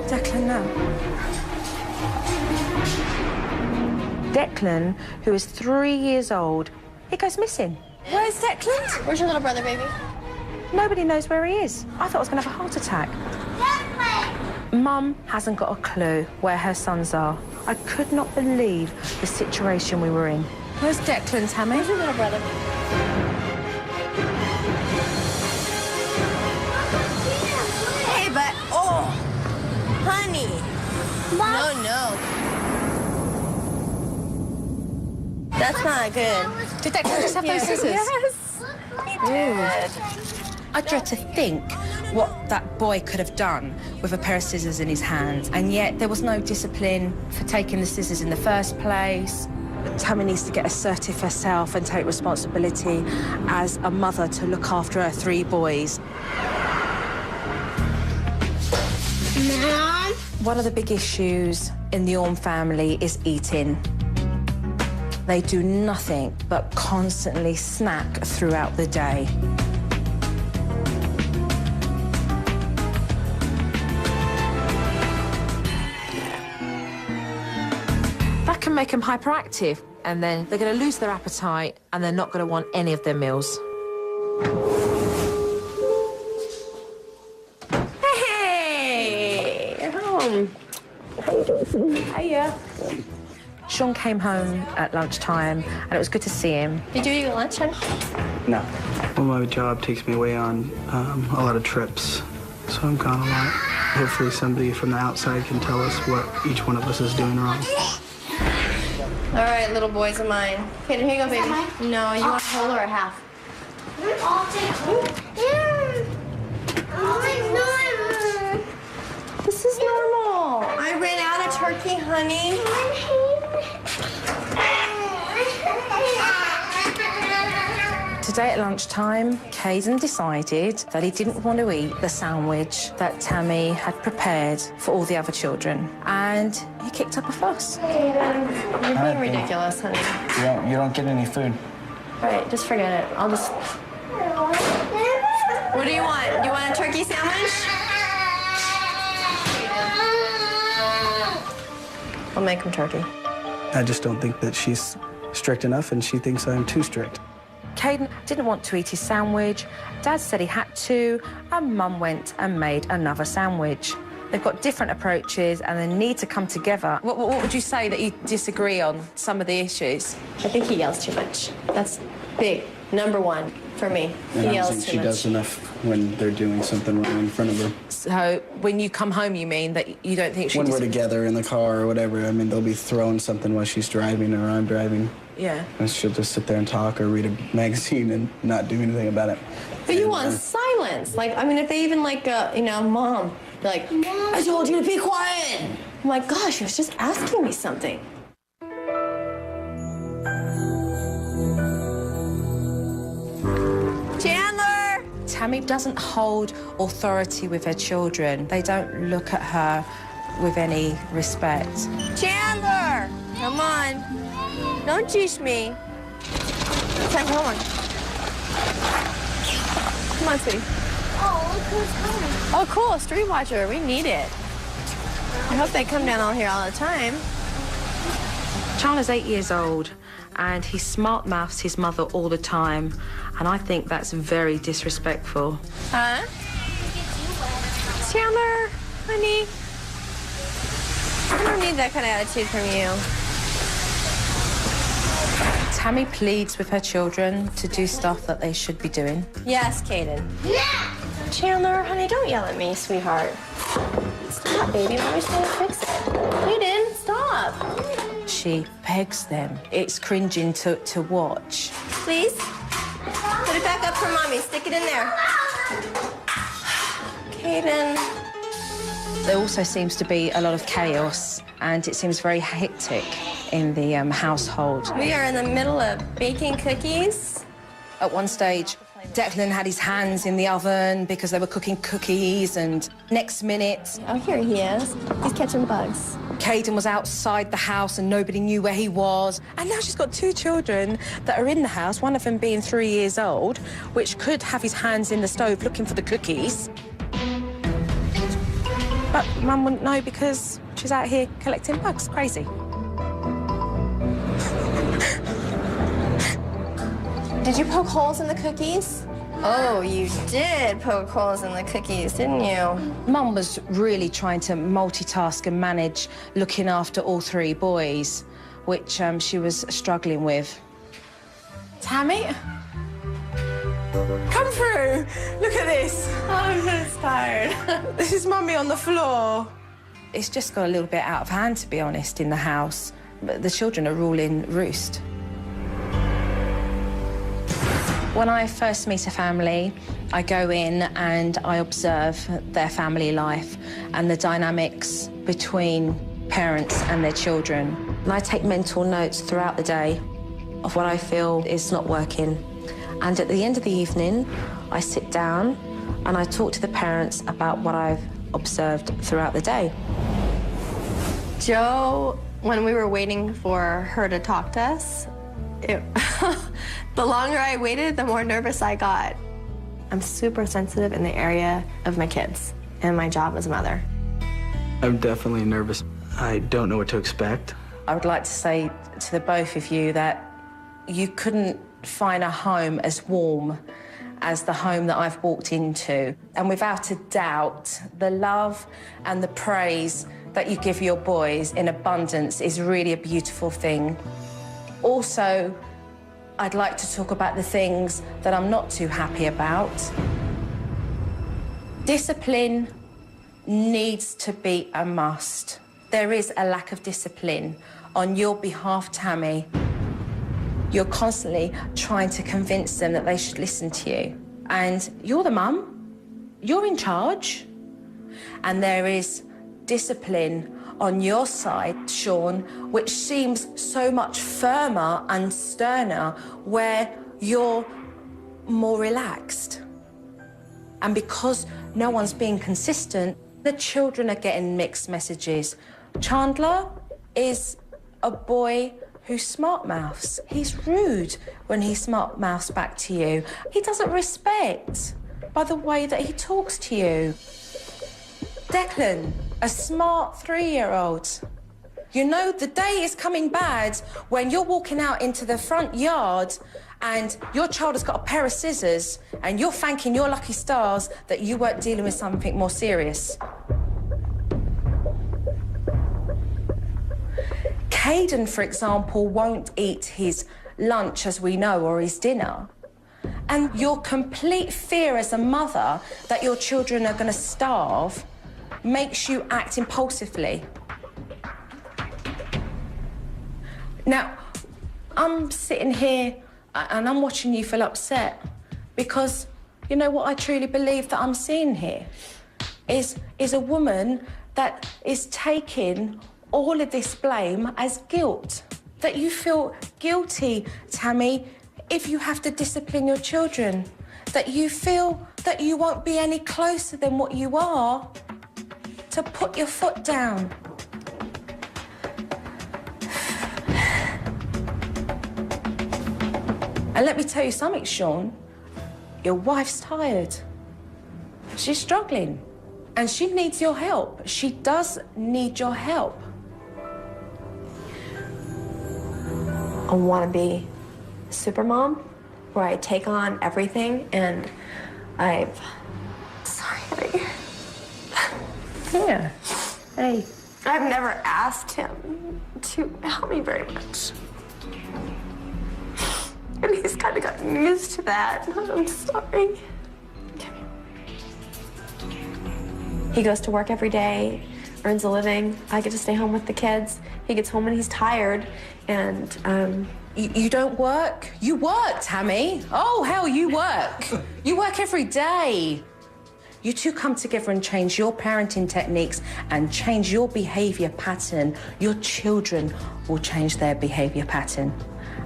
Declan now? Declan, who is 3 years old, he goes missing. Where's Declan? Where's your little brother, baby? Nobody knows where he is. I thought I was going to have a heart attack. Mum hasn't got a clue where her sons are. I could not believe the situation we were in. Where's Declan, Tammy? Where's your little brother? Hey, but... Oh! Honey! Mom. No. That's not good. Did Declan just have those scissors? Yes. He did. I dread to think what that boy could have done with a pair of scissors in his hand, and yet there was no discipline for taking the scissors in the first place. Tammy needs to get assertive herself and take responsibility as a mother to look after her 3 boys. Mom? One of the big issues in the Orm family is eating. They do nothing but constantly snack throughout the day. That can make them hyperactive, and then they're going to lose their appetite, and they're not going to want any of their meals. Hey! Home. How you doing? Hiya. Sean came home at lunchtime, and it was good to see him. Did you eat lunch, honey? No. Well, my job takes me away on a lot of trips, so I'm gone a lot. Hopefully somebody from the outside can tell us what each one of us is doing wrong. All right, little boys of mine. Okay, here you go, baby. No, you want a whole or a half? This is normal. I ran out of turkey, honey. Today at lunchtime, Caden decided that he didn't want to eat the sandwich that Tammy had prepared for all the other children, and he kicked up a fuss. Caden, you're being ridiculous, honey. You don't get any food. All right, just forget it. I'll just... What do you want? You want a turkey sandwich? I'll make him turkey. I just don't think that she's strict enough, and she thinks I'm too strict. Caden didn't want to eat his sandwich. Dad said he had to, and Mum went and made another sandwich. They've got different approaches, and they need to come together. What would you say that you disagree on some of the issues? I think he yells too much. That's big. Number one for me. And He I don't yells think too she much. does enough when they're doing something wrong in front of her. So when you come home, you mean that you don't think she... When we're together in the car or whatever, I mean, they'll be throwing something while she's driving or I'm driving. Yeah. And she'll just sit there and talk or read a magazine and not do anything about it. But you want silence. Like, I mean, if they even like, you know, Mom, they're like, I told you to be quiet. I'm like, gosh, he was just asking me something. Chandler! Tammy doesn't hold authority with her children. They don't look at her with any respect. Chandler! Come on. Don't teach me. Come on. Come on, sweetie. Oh, look who's coming. Oh, cool. Street Watcher. We need it. I hope they come down all here all the time. Chandler's 8 years old, and he smart-mouths his mother all the time, and I think that's very disrespectful. Huh? Chandler, honey. I don't need that kind of attitude from you. Tammy pleads with her children to do stuff that they should be doing. Yes, Caden. Yeah. Chandler, honey, don't yell at me, sweetheart. Stop, baby. Mommy's trying to fix it. Caden, stop. She begs them. It's cringing to watch. Please. Put it back up for Mommy. Stick it in there. Caden. There also seems to be a lot of chaos, and it seems very hectic in the household. We are in the middle of baking cookies. At one stage, Declan had his hands in the oven because they were cooking cookies, and next minute... Oh, here he is. He's catching bugs. Caden was outside the house and nobody knew where he was. And now she's got 2 children that are in the house, one of them being 3 years old, which could have his hands in the stove looking for the cookies. But Mum wouldn't know because she's out here collecting bugs. Crazy. Did you poke holes in the cookies? Oh, you did poke holes in the cookies, didn't you? Mum was really trying to multitask and manage looking after all 3 boys, which she was struggling with. Tammy? Come through. Look at this. I'm just tired. This is Mummy on the floor. It's just got a little bit out of hand, to be honest, in the house. But the children are ruling roost. When I first meet a family, I go in and I observe their family life and the dynamics between parents and their children. And I take mental notes throughout the day of what I feel is not working. And at the end of the evening, I sit down and I talk to the parents about what I've observed throughout the day. Joe, when we were waiting for her to talk to us, the longer I waited, the more nervous I got. I'm super sensitive in the area of my kids and my job as a mother. I'm definitely nervous. I don't know what to expect. I would like to say to the both of you that you couldn't find a home as warm as the home that I've walked into. And without a doubt, the love and the praise that you give your boys in abundance is really a beautiful thing. Also, I'd like to talk about the things that I'm not too happy about. Discipline needs to be a must. There is a lack of discipline on your behalf, Tammy. You're constantly trying to convince them that they should listen to you. And you're the mum, you're in charge. And there is discipline on your side, Sean, which seems so much firmer and sterner, where you're more relaxed. And because no one's being consistent, the children are getting mixed messages. Chandler is a boy who smart mouths. He's rude when he smart mouths back to you. He doesn't respect by the way that he talks to you. Declan, a smart 3-year-old. You know, the day is coming bad when you're walking out into the front yard and your child has got a pair of scissors and you're thanking your lucky stars that you weren't dealing with something more serious. Caden, for example, won't eat his lunch, as we know, or his dinner. And your complete fear as a mother that your children are going to starve makes you act impulsively. Now, I'm sitting here and I'm watching you feel upset because, you know, what I truly believe that I'm seeing here is a woman that is taking all of this blame as guilt. That you feel guilty, Tammy, if you have to discipline your children. That you feel that you won't be any closer than what you are to put your foot down. And let me tell you something, Sean. Your wife's tired. She's struggling. And she needs your help. She does need your help. I want to be super mom, where I take on everything, and sorry. Yeah. Hey. I've never asked him to help me very much. And he's kind of gotten used to that. I'm sorry. He goes to work every day, earns a living. I get to stay home with the kids. He gets home and he's tired, and You don't work? You work, Tammy. Oh, hell, you work. You work every day. You two come together and change your parenting techniques and change your behaviour pattern. Your children will change their behaviour pattern.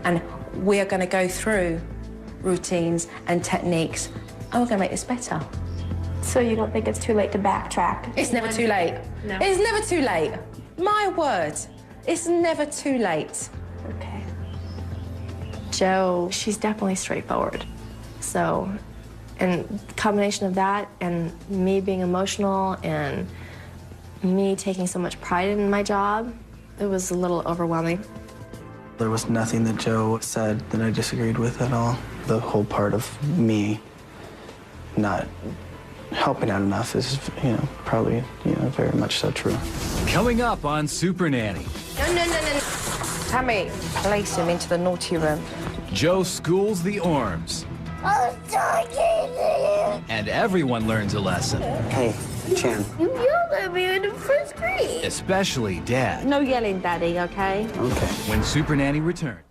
And we are going to go through routines and techniques, and we're going to make this better. so you don't think it's too late to backtrack? It's never too late. No. It's never too late. My word, it's never too late. Okay. Joe, she's definitely straightforward. So, and combination of that and me being emotional and Me taking so much pride in my job, it was a little overwhelming. There was nothing that Joe said that I disagreed with at all. The whole part of me not helping out enough is, probably, very much so true. Coming up on SuperNanny, No. Tammy, place him into the naughty room. Joe schools the Orms, I'm talking to and everyone learns a lesson, Hey, Chan. you. You yelled at me in the first grade. especially Dad, No yelling, Daddy, okay? Okay. when SuperNanny returns.